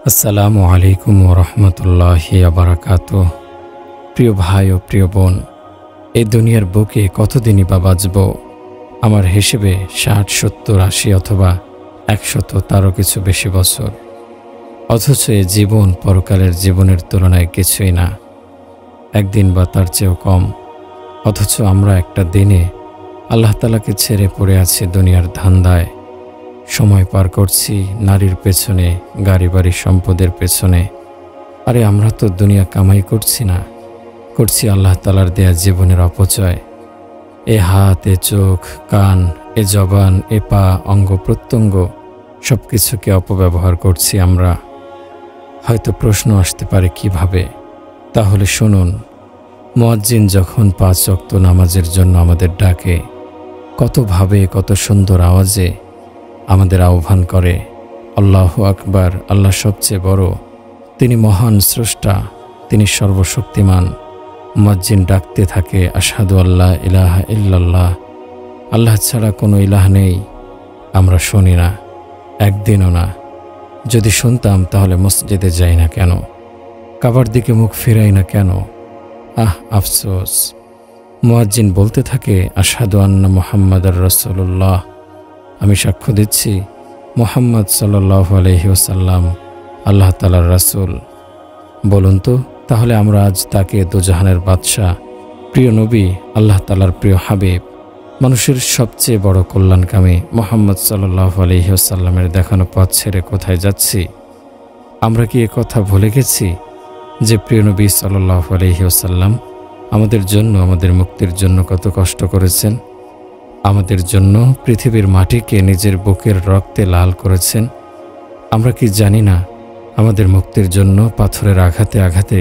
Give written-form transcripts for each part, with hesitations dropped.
আসসালামু আলাইকুম ওরহমতুল্লাহি বারাকাতুহু। প্রিয় ভাই ও প্রিয় বোন, এই দুনিয়ার বুকে কতদিনই বা বাঁচব? আমার হিসেবে ৬০, ৭০, ৮০ অথবা ১০০, তারও কিছু বেশি বছর। অথচ এ জীবন পরকালের জীবনের তুলনায় কিছুই না, একদিন বা তার চেয়েও কম। অথচ আমরা একটা দিনে আল্লাহ তাআলাকে ছেড়ে পড়ে আছি দুনিয়ার ধান্দায়। সময় পার করছি নারীর পেছনে, গাড়ি বাড়ি সম্পদের পেছনে। আরে আমরা তো দুনিয়া কামাই করছি না, করছি আল্লাহ তাআলার দেয়া জীবনের অপচয়। এ হাত, এ চোখ, কান, এ জবান, এ পা, অঙ্গ প্রত্যঙ্গ সব কিছুকে অপব্যবহার করছি আমরা। হয়তো প্রশ্ন আসতে পারে কিভাবে? তাহলে শুনুন, মুয়াজ্জিন যখন ৫ ওয়াক্ত নামাজের জন্য আমাদের ডাকে, কতভাবে, কত সুন্দর আওয়াজে আমাদের আহ্বান করে। আল্লাহু আকবার, আল্লাহ সবচেয়ে বড়, তিনি মহান স্রষ্টা, তিনি সর্বশক্তিমান। মুয়াজ্জিন ডাকতে থাকে, আশহাদু আল্লা ইলাহা ইল্লাল্লাহ, আল্লাহ ছাড়া কোনো ইলাহ নেই। আমরা শুনি না, একদিনও না। যদি শুনতাম তাহলে মসজিদে যাই না কেন? কাবার দিকে মুখ ফিরাই না কেন? আফসোস। মুয়াজ্জিন বলতে থাকে, আশহাদু আন্না মুহাম্মাদার রাসূলুল্লাহ, আমি সাক্ষ্য দিচ্ছি মুহাম্মদ সাল্লাল্লাহু আলাইহি ওয়াসাল্লাম আল্লাহ তাআলার রাসূল। বলুন তো, তাহলে আমরা আজ তাকে দোজাহানের বাদশা, প্রিয় নবী, আল্লাহ তাআলার প্রিয় হাবিব, মানুষের সবচেয়ে বড় কল্যাণকামী মুহাম্মদ সাল্লাল্লাহু আলাইহি ওয়াসাল্লামের দেখানো পথ ছেড়ে কোথায় যাচ্ছি? আমরা কি কথা ভুলে গেছি যে প্রিয় নবী সাল্লাল্লাহু আলাইহি ওয়াসাল্লাম আমাদের জন্য, আমাদের মুক্তির জন্য কত কষ্ট করেছেন? আমাদের জন্য পৃথিবীর মাটিকে নিজের বুকের রক্তে লাল করেছেন। আমরা কি জানি না আমাদের মুক্তির জন্য পাথরের আঘাতে আঘাতে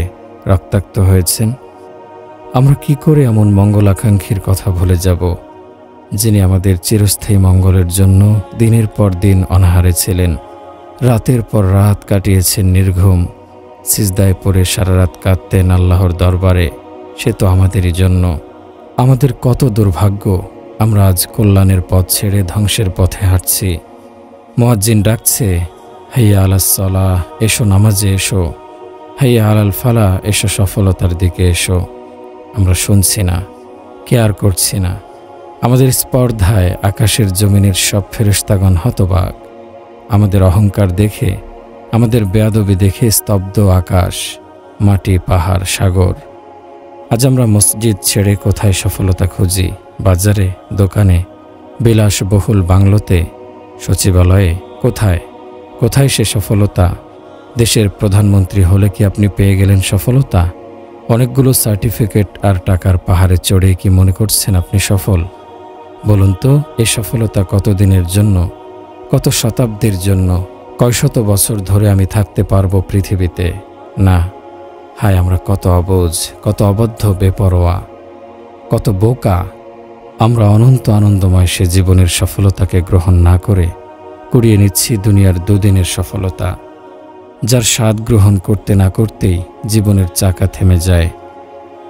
রক্তাক্ত হয়েছেন? আমরা কি করে এমন মঙ্গলাকাঙ্ক্ষীর কথা ভুলে যাব, যিনি আমাদের চিরস্থায়ী মঙ্গলের জন্য দিনের পর দিন অনাহারে ছিলেন, রাতের পর রাত কাটিয়েছেন নির্ঘুম, সিজদায় পড়ে সারা রাত কাঁদতেন আল্লাহর দরবারে। সে তো আমাদেরই জন্য। আমাদের কত দুর্ভাগ্য, আমরা আজ কল্যাণের পথ ছেড়ে ধ্বংসের পথে হাঁটছি। মুয়াজ্জিন ডাকছে, হাইয়া আলাস সালাহ, এসো নামাজে এসো। হাইয়া আলাল ফালাহ, এসো সফলতার দিকে এসো। আমরা শুনছি না, কেয়ার করছি না। আমাদের স্পর্ধায় আকাশের জমিনের সব ফেরেশতাগণ হতবাক। আমাদের অহংকার দেখে, আমাদের বেয়াদবি দেখে স্তব্ধ আকাশ, মাটি, পাহাড়, সাগর। আজ আমরা মসজিদ ছেড়ে কোথায় সফলতা খুঁজি? বাজারে, দোকানে, বিলাসবহুল বাংলোতে, সচিবালয়ে? কোথায় কোথায় সে সফলতা? দেশের প্রধানমন্ত্রী হলে কি আপনি পেয়ে গেলেন সফলতা? অনেকগুলো সার্টিফিকেট আর টাকার পাহাড়ে চড়ে কি মনে করছেন আপনি সফল? বলুন তো, এই সফলতা কতদিনের জন্য, কত শতাব্দীর জন্য? কয় শত বছর ধরে আমি থাকতে পারবো পৃথিবীতে? না। হায়, আমরা কত অবুঝ, কত অবদ্ধ, বেপরোয়া, কত বোকা। আমরা অনন্ত আনন্দময় সে জীবনের সফলতাকে গ্রহণ না করে কুড়িয়ে নিচ্ছি দুনিয়ার দুদিনের সফলতা, যার স্বাদ গ্রহণ করতে না করতেই জীবনের চাকা থেমে যায়।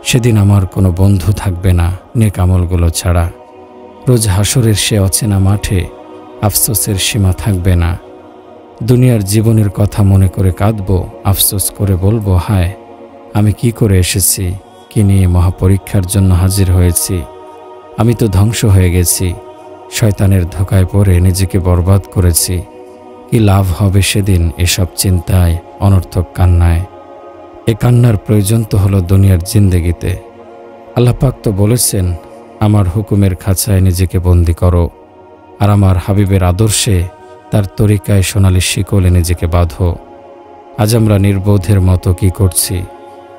সেদিন আমার কোনো বন্ধু থাকবে না নেক আমলগুলো ছাড়া। রোজ হাসরের সে অচেনা মাঠে আফসোসের সীমা থাকবে না। দুনিয়ার জীবনের কথা মনে করে কাঁদবো, আফসোস করে বলবো, হায় আমি কি করে এসেছি, কি নিয়ে মহাপরীক্ষার জন্য হাজির হয়েছি। আমি তো ধ্বংস হয়ে গেছি, শয়তানের ধোঁকায় পড়ে নিজেকে বরবাদ করেছি। কি লাভ হবে সেদিন এসব চিন্তায়, অনর্থক কান্নায়? এ কান্নার প্রয়োজন তো হলো দুনিয়ার জিন্দেগিতে। আল্লাহ পাক তো বলেছেন, আমার হুকুমের খাঁচায় নিজেকে বন্দী করো, আর আমার হাবিবের আদর্শে, তার তরিকায় সোনালি শিকলে নিজেকে বাঁধো। আজ আমরা নির্বোধের মতো কি করছি?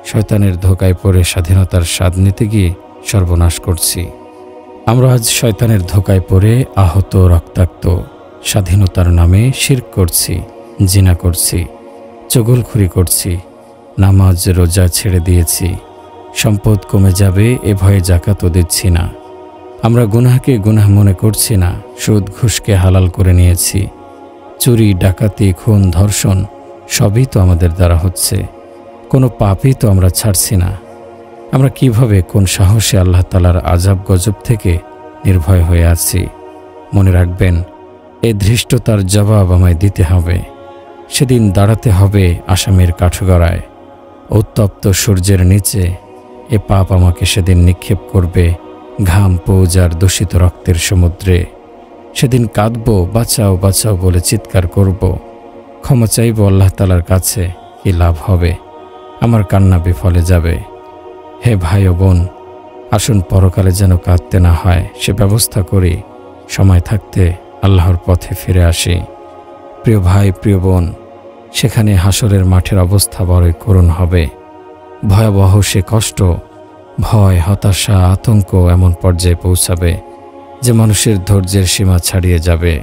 শয়তানের ধোঁকায় পড়ে স্বাধীনতার স্বাদ নিতে গিয়ে সর্বনাশ করছি। আমরা আজ শয়তানের ধোঁকায় পড়ে আহত, রক্তাক্ত, স্বাধীনতার নামে শিরক করছি, জিনা করছি, চগলখুরি করছি, নামাজ রোজা ছেড়ে দিয়েছি, সম্পদ কমে যাবে এ ভয়ে জাকাতও দিচ্ছি না। আমরা গুনাহকে গুনাহ মনে করছি না, সুদ ঘুষকে হালাল করে নিয়েছি। চুরি, ডাকাতি, খুন, ধর্ষণ সবই তো আমাদের দ্বারা হচ্ছে। কোনো পাপই তো আমরা ছাড়ছি না। আমরা কিভাবে, কোন সাহসে আল্লাহ তাআলার আযাব গজব থেকে নির্ভয় হয়ে আছি? মনে রাখবেন, এই ধৃষ্টতার জবাব আমায় দিতে হবে। সেদিন দাঁড়াতে হবে আসামের কাঠগড়ায়। উত্তপ্ত সূর্যের নিচে এ পাপ আমাকে সেদিন নিক্ষেপ করবে ঘাম পৌজ আর দূষিত রক্তের সমুদ্রে। সেদিন কাঁদব, বাঁচাও বাঁচাও বলে চিৎকার করব, ক্ষমা চাইব আল্লাহ তাআলার কাছে। কি লাভ হবে? আমার কান্না বিফলে যাবে। হে ভাই ও বোন, আসুন পরকালে যেন কাঁদতে না হয় সে ব্যবস্থা করি। সময় থাকতে আল্লাহর পথে ফিরে আসি। প্রিয় ভাই, প্রিয় বোন, সেখানে হাসরের মাঠের অবস্থা বড়ই করুণ হবে। ভয়াবহ সে কষ্ট, ভয়, হতাশা, আতঙ্ক এমন পর্যায়ে পৌঁছাবে যে মানুষের ধৈর্যের সীমা ছাড়িয়ে যাবে।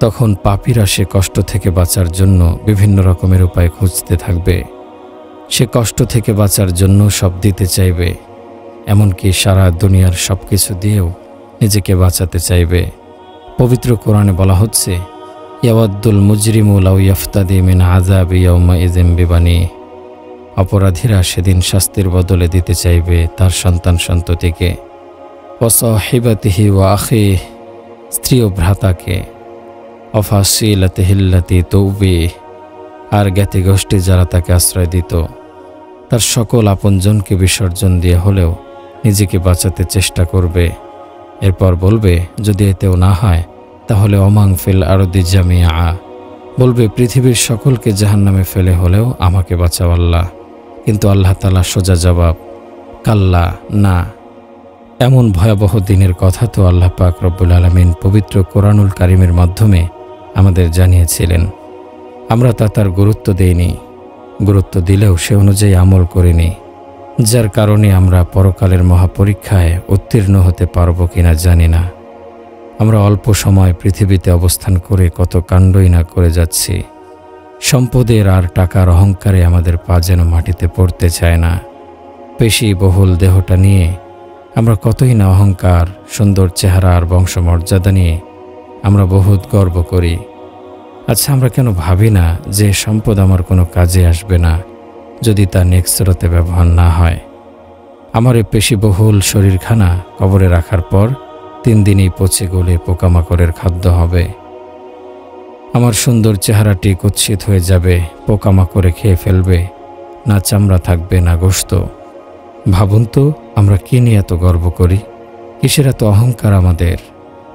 তখন পাপীরা সে কষ্ট থেকে বাঁচার জন্য বিভিন্ন রকমের উপায় খুঁজতে থাকবে। সে কষ্ট থেকে বাঁচার জন্য সব দিতে চাইবে, এমনকি সারা দুনিয়ার সব কিছু দিয়েও নিজেকে বাঁচাতে চাইবে। পবিত্র কোরআনে বলা হচ্ছে, ইয়াওয়াদ্দুল মুজরিমু লাউ ইয়াফতাদি মিন আযাবি ইয়াউমাইযিন বিবানিহি। অপরাধীরা সেদিন শাস্তির বদলে দিতে চাইবে তার সন্তান সন্ততিকে। ওয়া সাহিবাতিহি ওয়া আখিহি, স্ত্রী ও ভ্রাতাকে। ওয়া ফাসিলাতিহিল্লাতী তুবিহি, আর জ্ঞাতি গোষ্ঠী যারা তাকে আশ্রয় দিত। তার সকল আপনজনকে বিসর্জন দিয়ে হলেও নিজেকে বাঁচাতে চেষ্টা করবে। এরপর বলবে, যদি এতেও না হয় তাহলে ওমান ফিল আরদি জামিআ, বলবে পৃথিবীর সকলকে জাহান্নামে ফেলে হলেও আমাকে বাঁচাও আল্লাহ। কিন্তু আল্লাহ তাআলা সোজা জবাব, কাল্লা, না। এমন ভয়াবহ দিনের কথা তো আল্লাহ পাক রব্বুল আলামিন পবিত্র কোরআনুল কারীমের মাধ্যমে আমাদের জানিয়েছিলেন। আমরা তার গুরুত্ব দেইনি, গুরুত্ব দিলেও সে অনুযায়ী আমল করিনি, যার কারণে আমরা পরকালের মহাপরীক্ষায় উত্তীর্ণ হতে পারব কিনা জানি না। আমরা অল্প সময় পৃথিবীতে অবস্থান করে কত কাণ্ডই না করে যাচ্ছি। সম্পদের আর টাকার অহংকারে আমাদের পা যেন মাটিতে পড়তে চায় না। পেশি বহুল দেহটা নিয়ে আমরা কতই না অহংকার, সুন্দর চেহারা আর বংশমর্যাদা নিয়ে আমরা বহুত গর্ব করি। আচ্ছা, আমরা কেন ভাবি না যে সম্পদ আমার কোনো কাজে আসবে না যদি তা নেক্সট স্রোতে ব্যবহার না হয়? আমার এই পেশিবহুল শরীরখানা কবরে রাখার পর 3 দিনেই পচে গলে পোকামাকড়ের খাদ্য হবে। আমার সুন্দর চেহারাটি কুৎসিত হয়ে যাবে, পোকামাকড়ে খেয়ে ফেলবে, না চামড়া থাকবে না গোশত। ভাবুন তো, আমরা কি নিয়ে এত গর্ব করি? কিসের এত অহংকার আমাদের?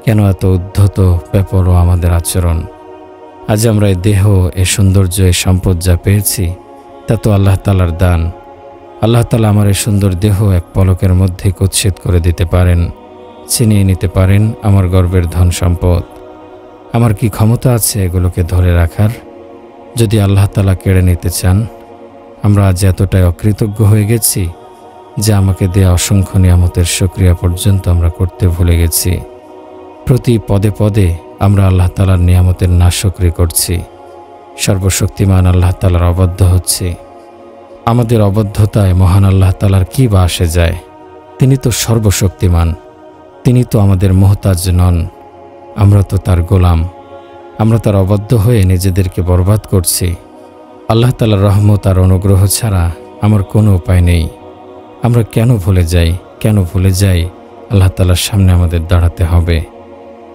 কেন এত উদ্ধত বেপরোয়া আমাদের আচরণ? আজ আমরা এই দেহ, এ সৌন্দর্য, এ সম্পদ যা পেয়েছি তা তো আল্লাহ তাআলার দান। আল্লাহ তাআলা আমার এই সুন্দর দেহ এক পলকের মধ্যে কুৎসিত করে দিতে পারেন, ছিনিয়ে নিতে পারেন আমার গর্বের ধন সম্পদ। আমার কি ক্ষমতা আছে এগুলোকে ধরে রাখার? যদি আল্লাহ তাআলা কেড়ে নিতে চান, আমরা আজ এতটাই অকৃতজ্ঞ হয়ে গেছি যে আমাকে দেয়া অসংখ্য নিয়ামতের শুকরিয়া পর্যন্ত আমরা করতে ভুলে গেছি। প্রতি পদে পদে আমরা আল্লাহ তাআলার নিয়ামতের নাশকরি করছি, সর্বশক্তিমান আল্লাহ তাআলার অবাধ্য হচ্ছি। আমাদের অবাধ্যতায় মহান আল্লাহ তাআলার কি বা আসে যায়? তিনি তো সর্বশক্তিমান, তিনি তো আমাদের মুহতাজ নন। আমরা তো তার গোলাম। আমরা তার অবাধ্য হয়ে নিজেদেরকে বরবাদ করছি। আল্লাহ তাআলার রহমত আর অনুগ্রহ ছাড়া আমার কোনো উপায় নেই। আমরা কেন ভুলে যাই আল্লাহ তাআলার সামনে আমাদের দাঁড়াতে হবে।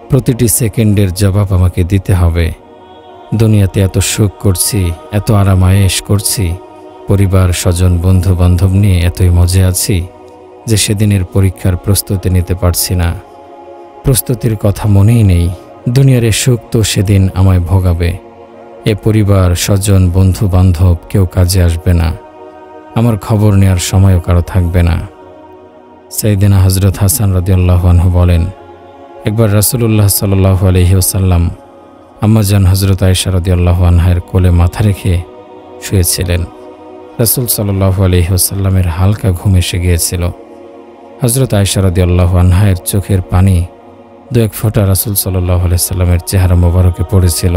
প্রতিটি সেকেন্ডের জবাব আমাকে দিতে হবে। দুনিয়াতে এত সুখ করছি, এত আরামায়েশ করছি, পরিবার, স্বজন, বন্ধু বান্ধব নিয়ে এতই মজে আছি যে সেদিনের পরীক্ষার প্রস্তুতি নিতে পারছি না। প্রস্তুতির কথা মনেই নেই। দুনিয়ার এ সুখ তো সেদিন আমায় ভোগাবে। এ পরিবার, স্বজন, বন্ধু বান্ধব কেউ কাজে আসবে না। আমার খবর নেওয়ার সময়ও কারো থাকবে না। সাইয়েদনা হযরত হাসান রাদিয়াল্লাহু আনহু বলেন, একবার রাসূলুল্লাহ সাল্লাল্লাহু আলাইহি ওয়াসাল্লাম আম্মাজান হযরত আয়েশা রাদিয়াল্লাহু আনহার কোলে মাথা রেখে শুয়েছিলেন। রাসূল সাল্লাল্লাহু আলাইহি ওয়াসাল্লামের হালকা ঘুম এসে গিয়েছিল। হযরত আয়েশা রাদিয়াল্লাহু আনহার চোখের পানি 2-1 ফোঁটা রাসূল সাল্লাল্লাহু আলাইহি সাল্লামের চেহারা মোবারকে পড়েছিল।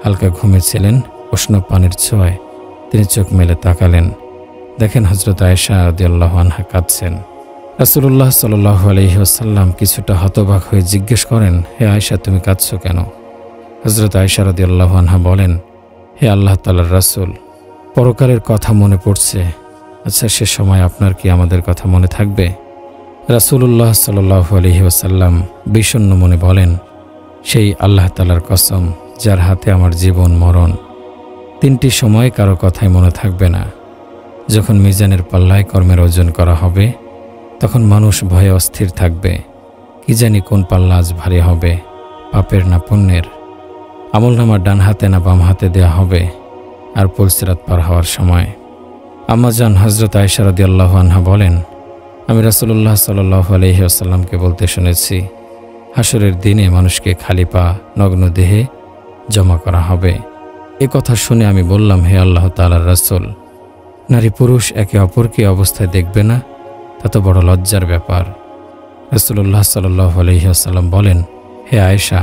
হালকা ঘুমেছিলেন, উষ্ণ পানির ছোঁয়ায় তিনি চোখ মেলে তাকালেন। দেখেন হযরত আয়েশা রাদিয়াল্লাহু আনহা কাঁদছেন। রাসূলুল্লাহ সাল্লাল্লাহু আলাইহি ওয়াসাল্লাম কিছুটা হতবাক হয়ে জিজ্ঞেস করেন, হে আয়েশা, তুমি কাঁদছো কেন? হযরত আয়েশা রাদিয়াল্লাহু আনহা বলেন, হে আল্লাহ তাআলার রাসূল, পরকালের কথা মনে পড়ছে। আচ্ছা, সে সময় আপনার কি আমাদের কথা মনে থাকবে? রাসূলুল্লাহ সাল্লাল্লাহু আলাইহি ওয়াসাল্লাম বিষণ্ণ মনে বলেন, সেই আল্লাহ তাআলার কসম যার হাতে আমার জীবন মরণ, তিনটি সময় কারো কথাই মনে থাকবে না। যখন মিজানের পাল্লায় কর্মের ওজন করা হবে, তখন মানুষ ভয়ে অস্থির থাকবে। কি জানি কোন পাল্লা আজ ভারী হবে, পাপের না পুণ্যের। আমলনামা ডান হাতে না বাম হাতে দেয়া হবে। আর পুলসিরাত পার হওয়ার সময় আম্মাজান হযরত আয়েশা রাদিয়াল্লাহু আনহা বলেন, আমি রাসূলুল্লাহ সাল্লাল্লাহু আলাইহি ওয়াসাল্লামকে বলতে শুনেছি, হাসরের দিনে মানুষকে খালি পা নগ্ন দেহে জমা করা হবে। এ কথা শুনে আমি বললাম, হে আল্লাহ তাআলার রাসূল, নারী পুরুষ একে অপরকে অবস্থায় দেখবে না? তা তো বড় লজ্জার ব্যাপার। রাসূলুল্লাহ সাল্লাল্লাহু আলাইহি ওয়াসাল্লাম বলেন, হে আয়েশা,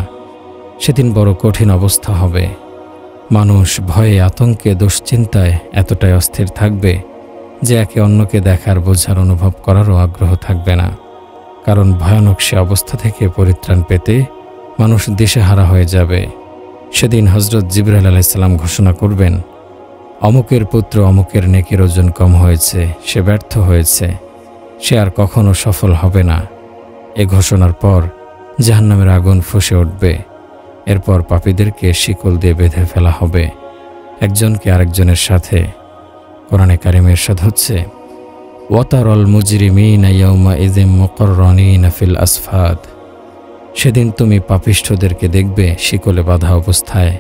সেদিন বড় কঠিন অবস্থা হবে। মানুষ ভয়ে আতঙ্কে দুশ্চিন্তায় এতটাই অস্থির থাকবে যে একে অন্যকে দেখার বোঝার অনুভব করারও আগ্রহ থাকবে না। কারণ ভয়ানক সে অবস্থা থেকে পরিত্রাণ পেতে মানুষ দিশেহারা হয়ে যাবে। সেদিন হযরত জিবরাইল আলাইহিস সালাম ঘোষণা করবেন, অমুকের পুত্র অমুকের নেকির ওজন কম হয়েছে, সে ব্যর্থ হয়েছে, সে আর কখনো সফল হবে না। এ ঘোষণার পর জাহান্নামের আগুন ফুঁসে উঠবে। এরপর পাপীদেরকে শিকল দিয়ে বেঁধে ফেলা হবে একজনকে আরেকজনের সাথে। কোরআনে কারিমে ইরশাদ হচ্ছে, ওয়াতারাল মুজরিমিনা ইয়াওমাইযিম মুকাররানিনা ফিল আসফাদ। সেদিন তুমি পাপিষ্ঠদেরকে দেখবে শিকলে বাঁধা অবস্থায়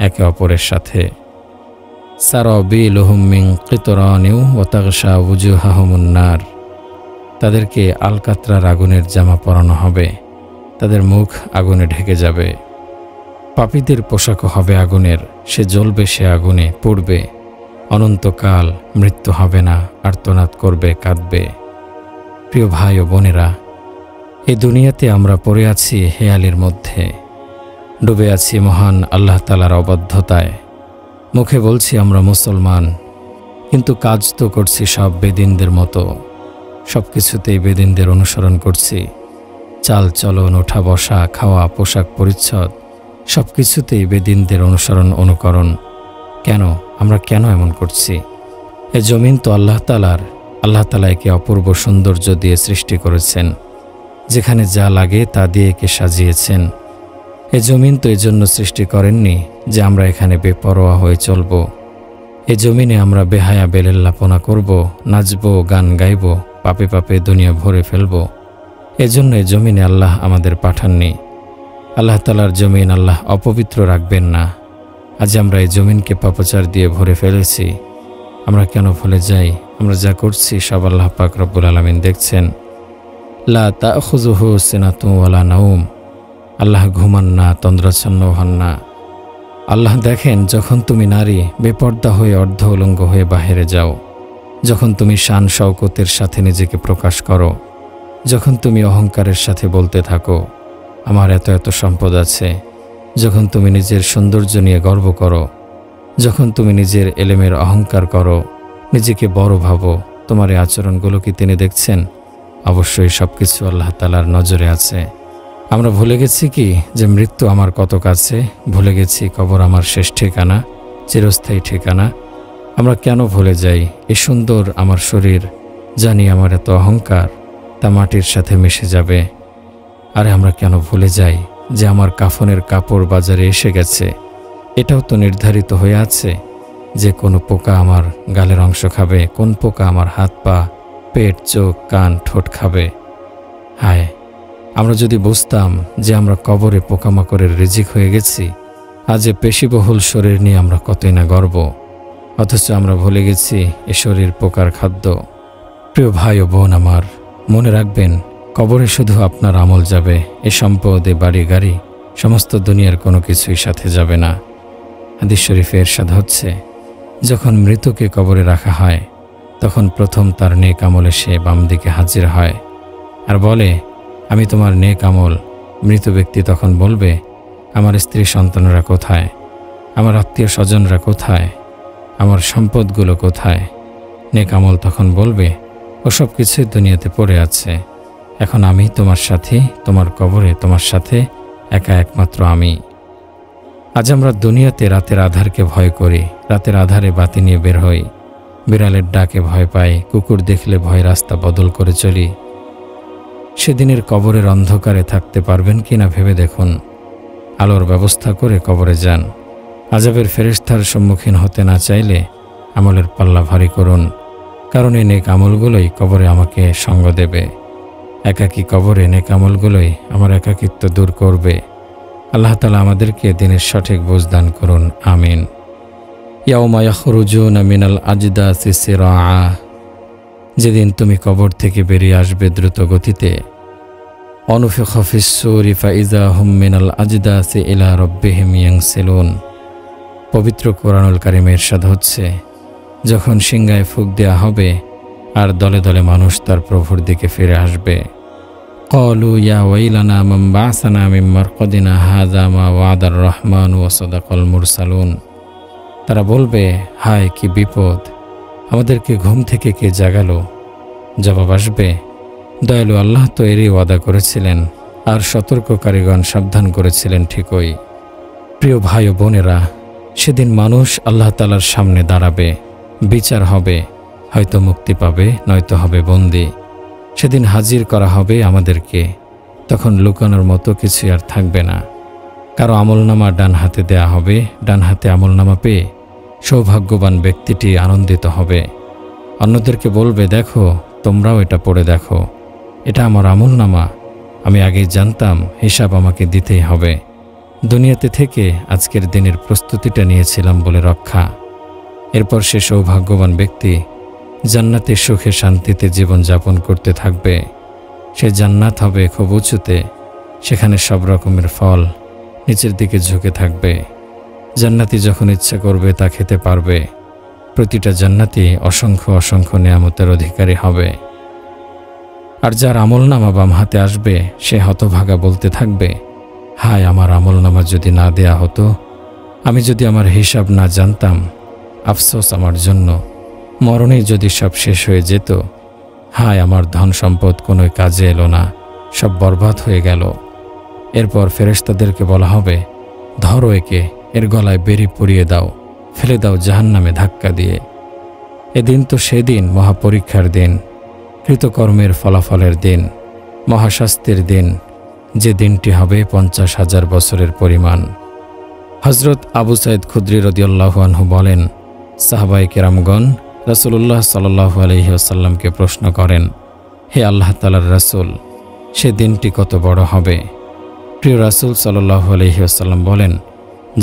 একে অপরের সাথে। সারাবিলুহুম মিন কিতরানিন ওয়া তাগশা ওয়ুজুহাহুমুন নার। তাদেরকে আলকাতরার আগুনের জামা পরানো হবে, তাদের মুখ আগুনে ঢেকে যাবে। পাপীদের পোশাকও হবে আগুনের, সে জ্বলবে, সে আগুনে পুড়বে অনন্তকাল, মৃত্যু হবে না, আর্তনাদ করবে, কাঁদবে। প্রিয় ভাই ও বোনেরা, এই দুনিয়াতে আমরা পড়ে আছি হেয়ালির মধ্যে, ডুবে আছি মহান আল্লাহ তাআলার অবাধ্যতায়। মুখে বলছি আমরা মুসলমান, কিন্তু কাজ তো করছি সব বেদিনদের মতো। সব কিছুতেই বেদিনদের অনুসরণ করছি। চাল চলন, ওঠা বসা, খাওয়া, পোশাক পরিচ্ছদ সব কিছুতেই বেদিনদের অনুসরণ অনুকরণ। কেন? আমরা কেন এমন করছি? এ জমিন তো আল্লাহ তাআলার। আল্লাহ তাআলা একে অপূর্ব সৌন্দর্য দিয়ে সৃষ্টি করেছেন, যেখানে যা লাগে তা দিয়ে একে সাজিয়েছেন। এ জমিন তো এজন্য সৃষ্টি করেননি যে আমরা এখানে বেপরোয়া হয়ে চলব। এ জমিনে আমরা বেহায়া বেলেল্লাপনা করব, নাচব, গান গাইব, পাপে পাপে দুনিয়া ভরে ফেলব। এজন্য এ জমিনে আল্লাহ আমাদের পাঠাননি। আল্লাহ তাআলার জমিন আল্লাহ অপবিত্র রাখবেন না। আজ আমরা এই জমিনকে পাপাচার দিয়ে ভরে ফেলেছি। আমরা কেন ভুলে যাই আমরা যা করছি সব আল্লাহ পাক রব্বুল আলামিন দেখছেন। লা তাখুযুহু সিনাতুন ওয়ালা নাওম। আল্লাহ ঘুমান না, তন্দ্রাচ্ছন্ন হন না। আল্লাহ দেখেন যখন তুমি নারী বেপর্দা হয়ে অর্ধ উলঙ্গ হয়ে বাহিরে যাও, যখন তুমি শান শওকতের সাথে নিজেকে প্রকাশ করো, যখন তুমি অহংকারের সাথে বলতে থাকো আমার এত এত সম্পদ আছে, যখন তুমি নিজের সৌন্দর্য নিয়ে গর্ব করো, যখন তুমি নিজের এলেমের অহংকার করো, নিজেকে বড় ভাবো, তোমার এই আচরণগুলো কি তিনি দেখছেন? অবশ্যই সব কিছু আল্লাহ তাআলার নজরে আছে। আমরা ভুলে গেছি কি যে মৃত্যু আমার কত কাছে, ভুলে গেছি কবর আমার শেষ ঠিকানা, চিরস্থায়ী ঠিকানা। আমরা কেন ভুলে যাই এই সুন্দর আমার শরীর, জানি আমার এত অহংকার তা মাটির সাথে মিশে যাবে। আরে আমরা কেন ভুলে যাই যে আমার কাফনের কাপড় বাজারে এসে গেছে, এটাও তো নির্ধারিত হয়ে আছে যে কোনো পোকা আমার গালের অংশ খাবে, কোন পোকা আমার হাত পা, পেট, চোখ, কান, ঠোঁট খাবে। হায়, আমরা যদি বুঝতাম যে আমরা কবরে পোকামাকড়ের রিজিক হয়ে গেছি, আজ এ পেশিবহুল শরীর নিয়ে আমরা কতই না গর্ব, অথচ আমরা ভুলে গেছি এ শরীর পোকার খাদ্য। প্রিয় ভাই ও বোন আমার, মনে রাখবেন কবরে শুধু আপনার আমল যাবে, এ সম্পদ, এ বাড়ি গাড়ি সমস্ত দুনিয়ার কোনো কিছুই সাথে যাবে না। হাদিস শরীফে ইরশাদ হচ্ছে, যখন মৃতকে কবরে রাখা হয় তখন প্রথম তার নেক আমলে সে বাম দিকে হাজির হয় আর বলে, আমি তোমার নেক আমল। মৃত ব্যক্তি তখন বলবে, আমার স্ত্রী সন্তানরা কোথায়, আমার আত্মীয় স্বজনরা কোথায়, আমার সম্পদগুলো কোথায়? নেক আমল তখন বলবে, ওসব কিছুই দুনিয়াতে পড়ে আছে, এখন আমি তোমার সাথে, তোমার কবরে তোমার সাথে একা, একমাত্র আমি। আজ আমরা দুনিয়াতে রাতের আধারকে ভয় করি, রাতের আধারে বাতি নিয়ে বের হই, বিড়ালের ডাকে ভয় পাই, কুকুর দেখলে ভয় রাস্তা বদল করে চলি। সেদিনের কবরের অন্ধকারে থাকতে পারবেন কি না ভেবে দেখুন। আলোর ব্যবস্থা করে কবরে যান। আযাবের ফেরেশতার সম্মুখীন হতে না চাইলে আমলের পাল্লা ভারী করুন, কারণ এই নেক আমলগুলোই কবরে আমাকে সঙ্গ দেবে। একাকী কবরে নেক আমলগুলোই আমার একাকিত্ব দূর করবে। আল্লাহ তাআলা আমাদেরকে দিনের সঠিক বুঝ দান করুন, আমিন। ইয়াউমা ইয়াখরুজুনা মিনাল আজদাসি সিরাআ, যেদিন তুমি কবর থেকে বেরিয়ে আসবে দ্রুত গতিতে। অনুফিখা ফিস-সূরি ফাইযা হুম মিনাল আজদাসি ইলা রাব্বিহিম ইয়ানসিলুন। পবিত্র কোরআনুল কারীমে ইরশাদ হচ্ছে, যখন সিংহায় ফুঁক দেয়া হবে আর দলে দলে মানুষ তার প্রভুর দিকে ফিরে আসবে। ক্বালু ইয়া ওয়াইলানা মান বা'সানা মিন মারকাদিনা হাযা মা ওয়া'দার রহমান ওয়া সাদাকাল মুরসালুন। তারা বলবে, হায় কি বিপদ, আমাদেরকে ঘুম থেকে কে জাগালো? জবাব আসবে, দয়ালু আল্লাহ তো এরই ওয়াদা করেছিলেন আর সতর্ককারীগণ সাবধান করেছিলেন ঠিকই। প্রিয় ভাই ও বোনেরা, সেদিন মানুষ আল্লাহ তাআলার সামনে দাঁড়াবে, বিচার হবে, হয়তো মুক্তি পাবে, নয়তো হবে বন্দী। সেদিন হাজির করা হবে আমাদেরকে, তখন লুকানোর মতো কিছু আর থাকবে না। কারো আমলনামা ডান হাতে দেয়া হবে, ডান হাতে আমলনামা পেয়ে সৌভাগ্যবান ব্যক্তিটি আনন্দিত হবে। অন্যদেরকে বলবে, দেখো তোমরাও এটা পড়ে দেখো, এটা আমার আমলনামা, আমি আগেই জানতাম হিসাব আমাকে দিতেই হবে। দুনিয়াতে থেকে আজকের দিনের প্রস্তুতিটা নিয়েছিলাম বলে রক্ষা। এরপর সে সৌভাগ্যবান ব্যক্তি জান্নাতে সুখে শান্তিতে জীবন যাপন করতে থাকবে। সে জান্নাত হবে খুব উঁচুতে, সেখানে সব রকমের ফল নিচের দিকে ঝুঁকে থাকবে। জান্নাতি যখন ইচ্ছা করবে তা খেতে পারবে। প্রতিটা জান্নাতি অসংখ্য অসংখ্য নেয়ামতের অধিকারী হবে। আর যার আমলনামা বাম হাতে আসবে সে হতভাগা বলতে থাকবে, হায় আমার আমলনামা যদি না দেয়া হতো, আমি যদি আমার হিসাব না জানতাম, আফসোস আমার জন্য, মরণেই যদি সব শেষ হয়ে যেত, হায় আমার ধন সম্পদ কোনো কাজে এলো না, সব বরবাদ হয়ে গেল। এরপর ফেরেশতাদেরকে বলা হবে, ধরো একে, এর গলায় বেড়ি পরিয়ে দাও, ফেলে দাও জাহান্নামে ধাক্কা দিয়ে। এদিন তো সেদিন মহাপরীক্ষার দিন, কৃতকর্মের ফলাফলের দিন, মহাশাস্তির দিন, যে দিনটি হবে 50,000 বছরের পরিমাণ। হযরত আবু সাঈদ খুদরি রাদিয়াল্লাহু আনহু বলেন, সাহাবায়ে কেরামগণ রাসূলুল্লাহ সাল্লাল্লাহু আলাইহি ওয়াসাল্লামকে প্রশ্ন করেন, হে আল্লাহ তাআলার রাসূল, সে দিনটি কত বড় হবে? প্রিয় রাসূল সাল্লাল্লাহু আলাইহি ওয়াসাল্লাম বলেন,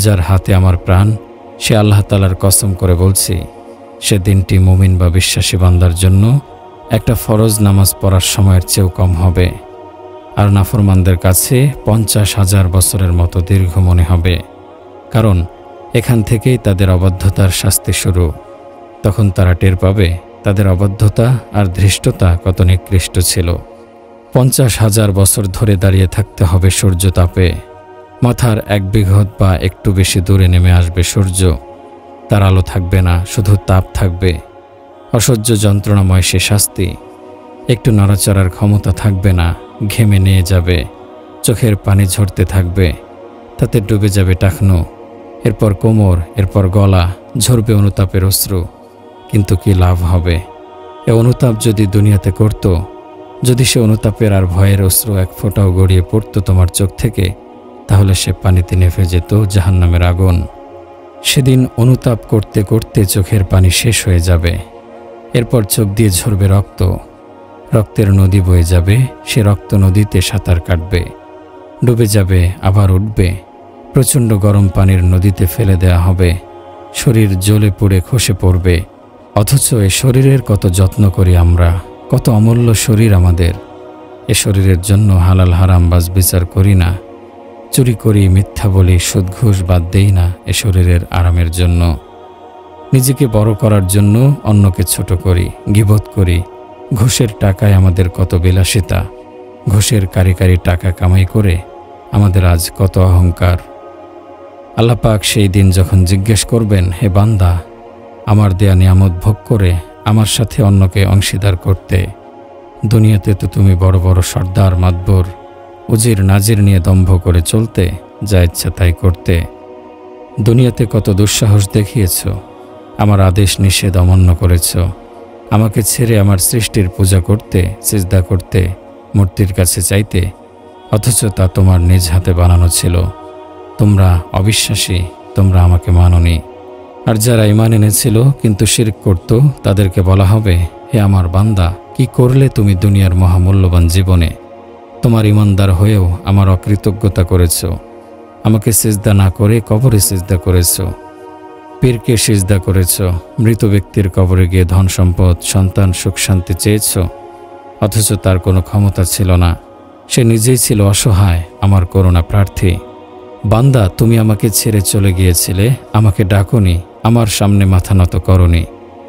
যার হাতে আমার প্রাণ, সে আল্লাহ তাআলার কসম করে বলছি, সে দিনটি মুমিন বা বিশ্বাসী বান্দার জন্য একটা ফরজ নামাজ পড়ার সময়ের চেয়েও কম হবে। আর নাফরমানদের কাছে 50,000 বছরের মতো দীর্ঘ মনে হবে, কারণ এখান থেকেই তাদের অবাধ্যতার শাস্তি শুরু। তখন তারা টের পাবে তাদের অবাধ্যতা আর ধৃষ্টতা কত নিকৃষ্ট ছিল। 50,000 বছর ধরে দাঁড়িয়ে থাকতে হবে সূর্য তাপে। মাথার 1 বিঘত বা একটু বেশি দূরে নেমে আসবে সূর্য, তার আলো থাকবে না, শুধু তাপ থাকবে। অসহ্য যন্ত্রণাময় সে শাস্তি। একটু নড়াচড়ার ক্ষমতা থাকবে না, ঘেমে নিয়ে যাবে, চোখের পানি ঝরতে থাকবে, তাতে ডুবে যাবে টাকনো, এরপর কোমর, এরপর গলা, ঝরবে অনুতাপের অশ্রু। কিন্তু কি লাভ হবে? এ অনুতাপ যদি দুনিয়াতে করত, যদি সে অনুতাপের আর ভয়ের অশ্রু এক ফোঁটাও গড়িয়ে পড়ত তোমার চোখ থেকে, তাহলে সে পানিতে নেভে যেত জাহান্নামের আগুন। সেদিন অনুতাপ করতে করতে চোখের পানি শেষ হয়ে যাবে, এরপর চোখ দিয়ে ঝরবে রক্ত, রক্তের নদী বয়ে যাবে, সে রক্ত নদীতে সাঁতার কাটবে, ডুবে যাবে, আবার উঠবে, প্রচণ্ড গরম পানির নদীতে ফেলে দেয়া হবে, শরীর জ্বলে পুড়ে খসে পড়বে। অথচ এ শরীরের কত যত্ন করি আমরা, কত অমূল্য শরীর আমাদের। এ শরীরের জন্য হালাল হারাম বাজ বিচার করি না, চুরি করি, মিথ্যা বলি, সুদ ঘুষ বাদ দেই না এ শরীরের আরামের জন্য। নিজেকে বড় করার জন্য অন্যকে ছোট করি, গীবত করি। ঘুষের টাকায় আমাদের কত বিলাসিতা, ঘুষের কারি কারি টাকা কামাই করে আমাদের আজ কত অহংকার। আল্লাহ পাক সেই দিন যখন জিজ্ঞেস করবেন, হে বান্দা, আমার দেয়া নিয়ামত ভোগ করে আমার সাথে অন্যকে অংশীদার করতে, দুনিয়াতে তো তুমি বড় বড় সর্দার মাতবর উজির নাজির নিয়ে দম্ভ করে চলতে, যা ইচ্ছা তাই করতে। দুনিয়াতে কত দুঃসাহস দেখিয়েছ, আমার আদেশ নিষেধ অমান্য করেছ, আমাকে ছেড়ে আমার সৃষ্টির পূজা করতে, সিজদা করতে, মূর্তির কাছে চাইতে, অথচ তা তোমার নিজ হাতে বানানো ছিল। তোমরা অবিশ্বাসী, তোমরা আমাকে মানোনি। আর যারা ঈমান এনেছিল কিন্তু শিরক করত, তাদেরকে বলা হবে, হে আমার বান্দা, কি করলে তুমি দুনিয়ার মহামূল্যবান জীবনে? তোমার ঈমানদার হয়েও আমার অকৃতজ্ঞতা করেছ। আমাকে সিজদা না করে কবরে সিজদা করেছ, পীরকে সিজদা করেছ, মৃত ব্যক্তির কবরে গিয়ে ধন সম্পদ, সন্তান, সুখ শান্তি চেয়েছ, অথচ তার কোনো ক্ষমতা ছিল না। সে নিজেই ছিল অসহায়, আমার করুণা প্রার্থী। বান্দা, তুমি আমাকে ছেড়ে চলে গিয়েছিলে, আমাকে ডাকনি, আমার সামনে মাথা নত করনি।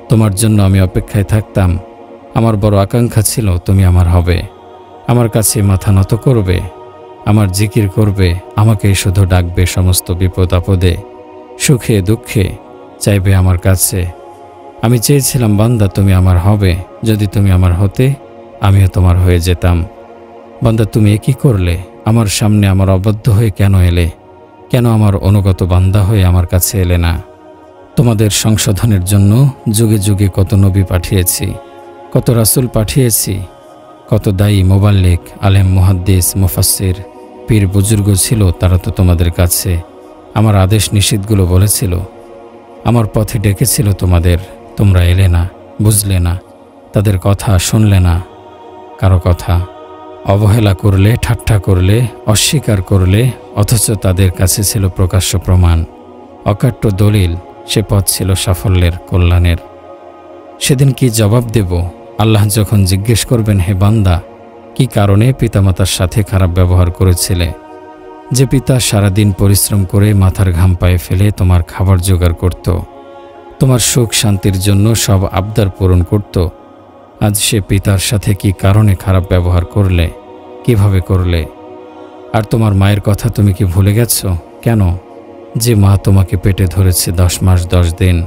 তোমার জন্য আমি অপেক্ষায় থাকতাম। আমার বড় আকাঙ্ক্ষা ছিল তুমি আমার হবে, আমার কাছে মাথা নত করবে, আমার জিকির করবে, আমাকে শুধু ডাকবে সমস্ত বিপদ আপদে, সুখে দুঃখে, চাইবে আমার কাছে। আমি চেয়েছিলাম বান্দা তুমি আমার হবে, যদি তুমি আমার হতে আমিও তোমার হয়ে যেতাম। বান্দা, তুমি কি করলে? আমার সামনে আমার অবাধ্য হয়ে কেন এলে? কেন আমার অনুগত বান্দা হয়ে আমার কাছে এলে না? তোমাদের সংশোধনের জন্য যুগে যুগে কত নবী পাঠিয়েছি, কত রাসূল পাঠিয়েছি, কত দায়ী, মোবাল্লিক, আলেম, মুহাদ্দিস, মুফাসসির, পীর বুজুর্গ ছিল। তারা তো তোমাদের কাছে আমার আদেশ নিষেধগুলো বলেছিল, আমার পথে ডেকেছিল তোমাদের। তোমরা এলে না, বুঝলে না, তাদের কথা শুনলে না। কারো কথা অবহেলা করলে, ঠাট্টা করলে, অস্বীকার করলে, অথচ তাদের কাছে ছিল প্রকাশ্য প্রমাণ, অকাট্য দলিল। সে পথ ছিল সাফল্যের, কল্যাণের। সেদিন কি জবাব দেব? আল্লাহ যখন জিজ্ঞেস করবেন, হে বান্দা, কি কারণে পিতামাতার সাথে খারাপ ব্যবহার করেছিলে? যে পিতা সারাদিন পরিশ্রম করে মাথার ঘাম পায়ে ফেলে তোমার খাবার জোগাড় করত, তোমার সুখ শান্তির জন্য সব আবদার পূরণ করত, আজ সে পিতার সাথে কি কারণে খারাপ ব্যবহার করলে? কিভাবে করলে? আর তোমার মায়ের কথা তুমি কি ভুলে গেছ? কেন? যে মা তোমাকে পেটে ধরেছে 10 মাস 10 দিন।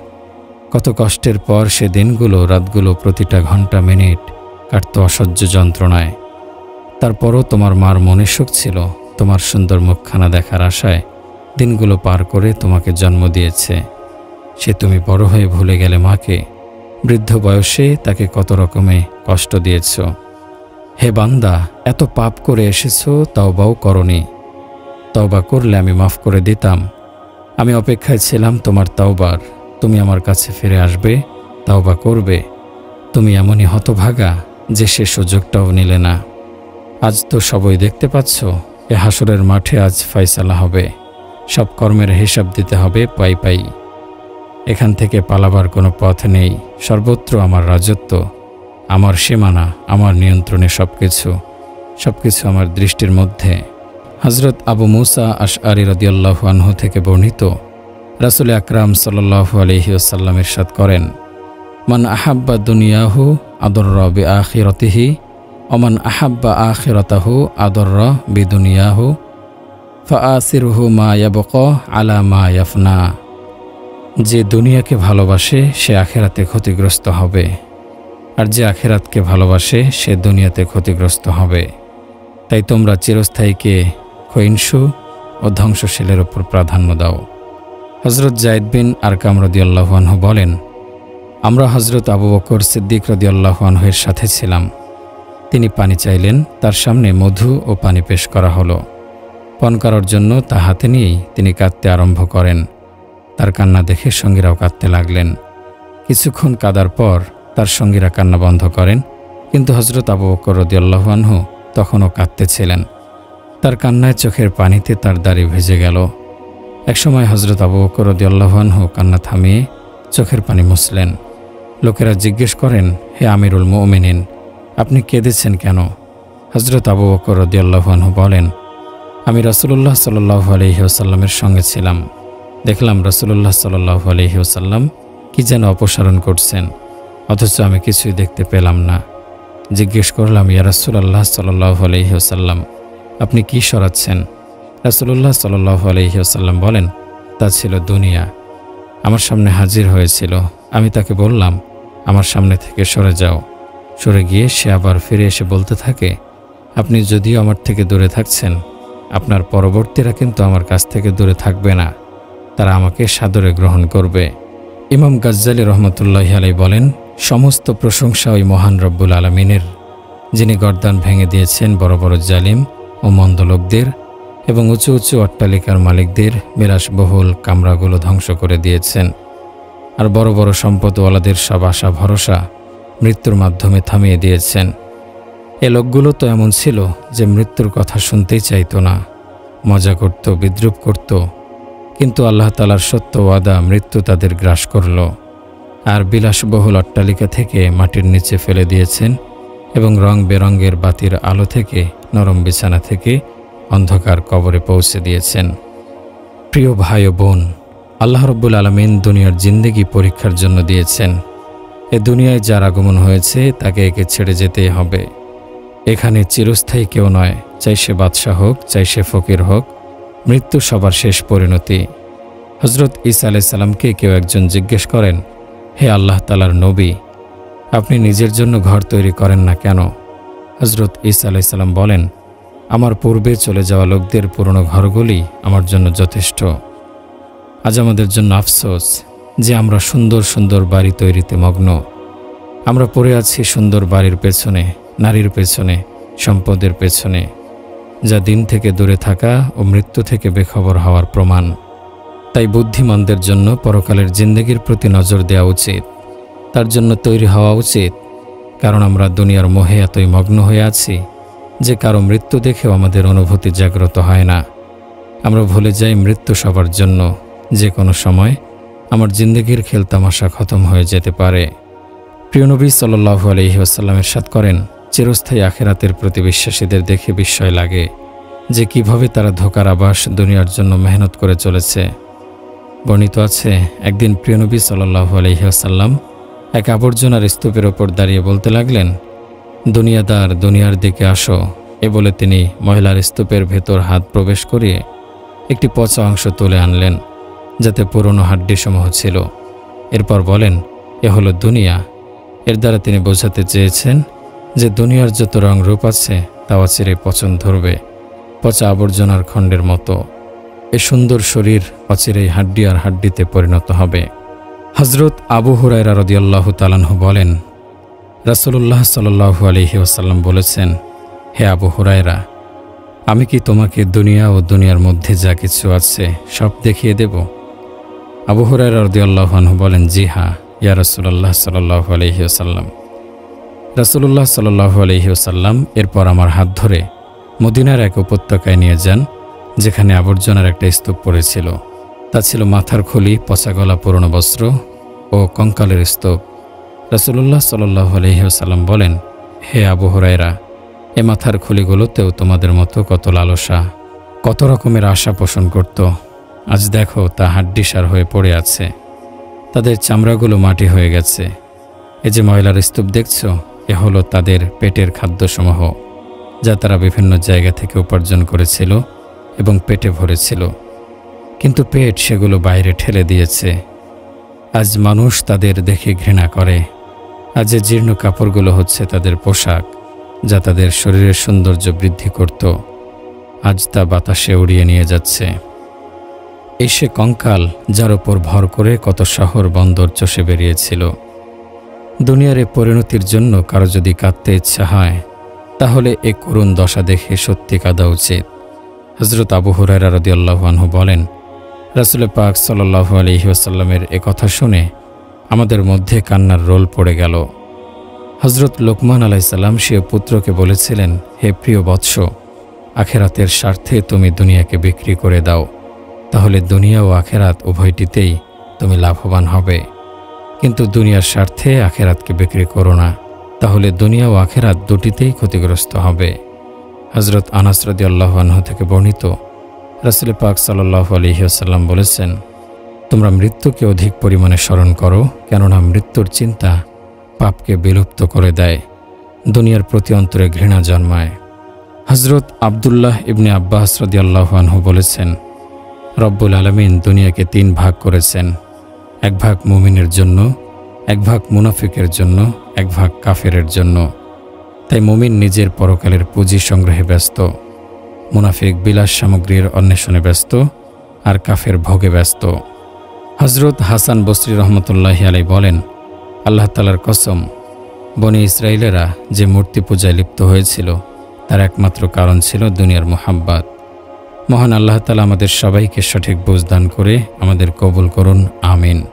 কত কষ্টের পর সে দিনগুলো, রাতগুলো, প্রতিটা ঘন্টা মিনিট কাটত অসহ্য যন্ত্রণায়। তারপরও তোমার মার মনে সুখ ছিল, তোমার সুন্দর মুখখানা দেখার আশায় দিনগুলো পার করে তোমাকে জন্ম দিয়েছে। সে তুমি বড় হয়ে ভুলে গেলে মাকে, বৃদ্ধ বয়সে তাকে কত রকমে কষ্ট দিয়েছ। হে বান্দা, এত পাপ করে এসেছ, তওবাও করনি। তওবা করলে আমি মাফ করে দিতাম। আমি অপেক্ষায় ছিলাম তোমার তওবার। তুমি আমার কাছে ফিরে আসবে, তওবা করবে। তুমি এমনই হতভাগা যে সে সুযোগটাও নিলে না। আজ তো সবই দেখতে পাচ্ছ, এ হাসরের মাঠে আজ ফয়সালা হবে। সব কর্মের হিসাব দিতে হবে পাই পাই। এখান থেকে পালাবার কোনো পথ নেই। সর্বত্র আমার রাজত্ব, আমার সীমানা, আমার নিয়ন্ত্রণে সবকিছু আমার দৃষ্টির মধ্যে। হযরত আবু মুসা আশআরী রাদিয়াল্লাহু আনহু থেকে বর্ণিত, রাসূল আকরাম সাল্লাল্লাহু আলাইহি ওয়াসাল্লাম ইরশাদ করেন, মান আহাব্বা দুনিয়াহু আদররা বিআখিরাতিহি ওয়া মান আহাব্বা আখিরাতাহু আদররা বিদুনিয়াহু ফাআসিরহু মা ইয়াবকা আলা মা ইয়াফনা। যে দুনিয়াকে ভালোবাসে সে আখিরাতে ক্ষতিগ্রস্ত হবে, আর যে আখিরাতকে ভালোবাসে সে দুনিয়াতে ক্ষতিগ্রস্ত হবে। তাই তোমরা চিরস্থায়ীকে ক্ষয়িষ্ণু ও ধ্বংসশীলের উপর প্রাধান্য দাও। হযরত যায়েদ বিন আরকাম রাদিয়াল্লাহু আনহু বলেন, আমরা হযরত আবু বকর সিদ্দিক রাদিয়াল্লাহু আনহুর সাথে ছিলাম। তিনি পানি চাইলেন, তার সামনে মধু ও পানি পেশ করা হলো। পান করার জন্য তা হাতে নিয়েই তিনি কাঁদতে আরম্ভ করেন। তার কান্না দেখে সঙ্গীরাও কাঁদতে লাগলেন। কিছুক্ষণ কাঁদার পর তার সঙ্গীরা কান্না বন্ধ করেন, কিন্তু হযরত আবু বকর রাদিয়াল্লাহু আনহু তখনও কাঁদতেছিলেন। তার কান্নায় চোখের পানিতে তার দাড়ি ভেজে গেল। একসময় হযরত আবু বকর রাদিয়াল্লাহু আনহু কান্না থামিয়ে চোখের পানি মুছলেন। লোকেরা জিজ্ঞেস করেন, হে আমিরুল মুমিনিন, আপনি কেঁদেছেন কেন? হযরত আবু বকর রাদিয়াল্লাহু আনহু বলেন, আমি রাসূলুল্লাহ সাল্লাল্লাহু আলাইহি ওয়াসাল্লামের সঙ্গে ছিলাম। দেখলাম রাসূলুল্লাহ সাল্লাল্লাহু আলাইহি ওয়াসাল্লাম কি যেন অপসারণ করছেন, অথচ আমি কিছুই দেখতে পেলাম না। জিজ্ঞেস করলাম, ইয়া রাসূলুল্লাহ সাল্লাল্লাহু আলাইহি ওয়াসাল্লাম, আপনি কি সরাচ্ছেন? রাসূলুল্লাহ সাল্লাল্লাহু আলাইহি ওয়াসাল্লাম বলেন, তা ছিল দুনিয়া। আমার সামনে হাজির হয়েছিল। আমি তাকে বললাম, আমার সামনে থেকে সরে যাও। সরে গিয়ে সে আবার ফিরে এসে বলতে থাকে, আপনি যদিও আমার থেকে দূরে থাকছেন, আপনার পরবর্তীরা কিন্তু আমার কাছ থেকে দূরে থাকবে না। তারা আমাকে সাদরে গ্রহণ করবে। ইমাম গাজ্জালী রহমতুল্লাহি আলাইহি বলেন, সমস্ত প্রশংসা ওই মহান রব্বুল আলামিনের, যিনি গর্দান ভেঙে দিয়েছেন বড় বড় জালিম ও মন্দ লোকদের এবং উঁচু উঁচু অট্টালিকার মালিকদের বিলাসবহুল কামরাগুলো ধ্বংস করে দিয়েছেন। আর বড় বড় সম্পদওয়ালাদের সব আশা ভরসা মৃত্যুর মাধ্যমে থামিয়ে দিয়েছেন। এ লোকগুলো তো এমন ছিল যে মৃত্যুর কথা শুনতেই চাইতো না, মজা করত, বিদ্রূপ করত। কিন্তু আল্লাহ তাআলার সত্য ওয়াদা মৃত্যু তাদের গ্রাস করল, আর বিলাসবহুল অট্টালিকা থেকে মাটির নিচে ফেলে দিয়েছেন এবং রং বেরঙের বাতির আলো থেকে, নরম বিছানা থেকে অন্ধকার কবরে পৌঁছে দিয়েছেন। প্রিয় ভাই ও বোন, আল্লাহ রাব্বুল আলামিন দুনিয়ার জিন্দেগি পরীক্ষার জন্য দিয়েছেন। এ দুনিয়ায় যার আগমন হয়েছে তাকে একে ছেড়ে যেতেই হবে। এখানে চিরস্থায়ী কেউ নয়, চাই সে বাদশাহ হোক, চাই সে ফকির হোক, মৃত্যু সবার শেষ পরিণতি। হজরত ঈসা আলাইহিস সালামকে কেউ একজন জিজ্ঞেস করেন, হে আল্লাহ তাআলার নবী, আপনি নিজের জন্য ঘর তৈরি করেন না কেন? হজরত ঈসা আলাইহিস সালাম বলেন, আমার পূর্বে চলে যাওয়া লোকদের পুরনো ঘরগুলি আমার জন্য যথেষ্ট। আজ আমাদের জন্য আফসোস যে আমরা সুন্দর সুন্দর বাড়ি তৈরিতে মগ্ন। আমরা পড়ে আছি সুন্দর বাড়ির পেছনে, নারীর পেছনে, সম্পদের পেছনে, যা দিন থেকে দূরে থাকা ও মৃত্যু থেকে বেখবর হওয়ার প্রমাণ। তাই বুদ্ধিমানদের জন্য পরকালের জিন্দেগির প্রতি নজর দেওয়া উচিত, তার জন্য তৈরি হওয়া উচিত। কারণ আমরা দুনিয়ার মোহে এতই মগ্ন হয়ে আছি যে কারো মৃত্যু দেখেও আমাদের অনুভূতি জাগ্রত হয় না। আমরা ভুলে যাই মৃত্যু সবার জন্য, যে কোনো সময় আমার জিন্দেগির খেলতামাশা খতম হয়ে যেতে পারে। প্রিয় নবী সাল্লাল্লাহু আলাইহি ওয়াসাল্লাম ইরশাদ করেন, চিরস্থায়ী আখিরাতের প্রতি বিশ্বাসীদের দেখে বিস্ময় লাগে যে কিভাবে তারা ধোঁকার আবাস দুনিয়ার জন্য মেহনত করে চলেছে। বর্ণিত আছে, একদিন প্রিয় নবী সাল্লাল্লাহু আলাইহি ওয়াসাল্লাম এক আবর্জনার স্তূপের ওপর দাঁড়িয়ে বলতে লাগলেন, দুনিয়াদার, দুনিয়ার দিকে আসো। এ বলে তিনি মহিলার স্তূপের ভেতর হাত প্রবেশ করিয়ে একটি পচা অংশ তুলে আনলেন, যাতে পুরনো হাড্ডিসমূহ ছিল। এরপর বলেন, এ হলো দুনিয়া। এর দ্বারা তিনি বোঝাতে চেয়েছেন যে দুনিয়ার যত রং রূপ আছে তা অচিরে পচন ধরবে, পচা আবর্জনার খণ্ডের মতো। এ সুন্দর শরীর অচিরেই হাড্ডি আর হাড্ডিতে পরিণত হবে। হজরত আবু হুরায়রা রাদিয়াল্লাহু তাআলা আনহু বলেন, রাসূলুল্লাহ সাল্লাল্লাহু আলাইহি ওয়াসাল্লাম বলেছেন, হে আবু হুরায়রা, আমি কি তোমাকে দুনিয়া ও দুনিয়ার মধ্যে যা কিছু আছে সব দেখিয়ে দেব? আবু হুরায়রা রাদিয়াল্লাহু আনহু বলেন, জি হ্যাঁ, ইয়া রাসূলুল্লাহ সাল্লাল্লাহু আলাইহি ওয়াসাল্লাম। রাসূলুল্লাহ সাল্লাল্লাহু আলাইহি ওয়াসাল্লাম এরপর আমার হাত ধরে মদিনার এক উপত্যকায় নিয়ে যান, যেখানে আবর্জনার একটা স্তূপ পড়েছিল। তা ছিল মাথার খুলি, পচা গলা পুরনো বস্ত্র ও কঙ্কালের স্তূপ। রাসূলুল্লাহ সাল্লাল্লাহু আলাইহি ওয়াসাল্লাম বলেন, হে আবু হুরায়রা, এ মাথার খুলিগুলোতেও তোমাদের মতো কত লালসা, কত রকমের আশা পোষণ করত। আজ দেখো তা হাড্ডিসার হয়ে পড়ে আছে, তাদের চামড়াগুলো মাটি হয়ে গেছে। এ যে ময়লার স্তূপ দেখছ, এ হলো তাদের পেটের খাদ্যসমূহ, যা তারা বিভিন্ন জায়গা থেকে উপার্জন করেছিল এবং পেটে ভরেছিল, কিন্তু পেট সেগুলো বাইরে ঠেলে দিয়েছে। আজ মানুষ তাদের দেখে ঘৃণা করে। আজ যে জীর্ণ কাপড়গুলো হচ্ছে তাদের পোশাক, যা তাদের শরীরের সৌন্দর্য বৃদ্ধি করত, আজ তা বাতাসে উড়িয়ে নিয়ে যাচ্ছে। এই সে কঙ্কাল যার ওপর ভর করে কত শহর বন্দর চষে বেরিয়েছিল। দুনিয়ার এ পরিণতির জন্য কারো যদি কাঁদতে ইচ্ছা হয়, তাহলে এ করুণ দশা দেখে সত্যি কাঁদা উচিত। হযরত আবু হুরায়রা রাদিয়াল্লাহু আনহু বলেন, রাসূল পাক সাল্লাল্লাহু আলাইহি ওয়াসাল্লামের এ কথা শুনে আমাদের মধ্যে কান্নার রোল পড়ে গেল। হযরত লোকমান আলাইহিস সালাম সে পুত্রকে বলেছিলেন, হে প্রিয় বৎস, আখিরাতের স্বার্থে তুমি দুনিয়াকে বিক্রি করে দাও, তাহলে দুনিয়া ও আখিরাত উভয়টিতেই তুমি লাভবান হবে। কিন্তু দুনিয়ার স্বার্থে আখিরাতকে বিক্রি করো না, তাহলে দুনিয়া ও আখিরাত দুটিতেই ক্ষতিগ্রস্ত হবে। হযরত আনাস রাদিয়াল্লাহু আনহু থেকে বর্ণিত, রাসূল পাক সাল্লাল্লাহু আলাইহি ওয়াসাল্লাম বলেছেন, তোমরা মৃত্যুকে অধিক পরিমাণে স্মরণ করো, কেননা মৃত্যুর চিন্তা পাপকে বিলুপ্ত করে দেয়, দুনিয়ার প্রতি অন্তরে ঘৃণা জন্মায়। হযরত আব্দুল্লাহ ইবনে আব্বাস রাদিয়াল্লাহু আনহু বলেছেন, রব্বুল আলামিন দুনিয়াকে 3 ভাগ করেছেন, এক ভাগ মুমিনের জন্য, এক ভাগ মুনাফিকের জন্য, এক ভাগ কাফেরের জন্য। তাই মুমিন নিজের পরকালের পুঁজি সংগ্রহে ব্যস্ত, মুনাফিক বিলাস সামগ্রীর অন্বেষণে ব্যস্ত, আর কাফের ভোগে ব্যস্ত। হযরত হাসান বসরি রহমতুল্লাহি আলাইহি বলেন, আল্লাহ তাআলার কসম, বনি ইসরাইলেরা যে মূর্তি পূজায় লিপ্ত হয়েছিল তার একমাত্র কারণ ছিল দুনিয়ার মুহাব্বত। মহান আল্লাহ তাআলা আমাদের সবাইকে সঠিক বুঝ দান করে আমাদের কবুল করুন। আমিন।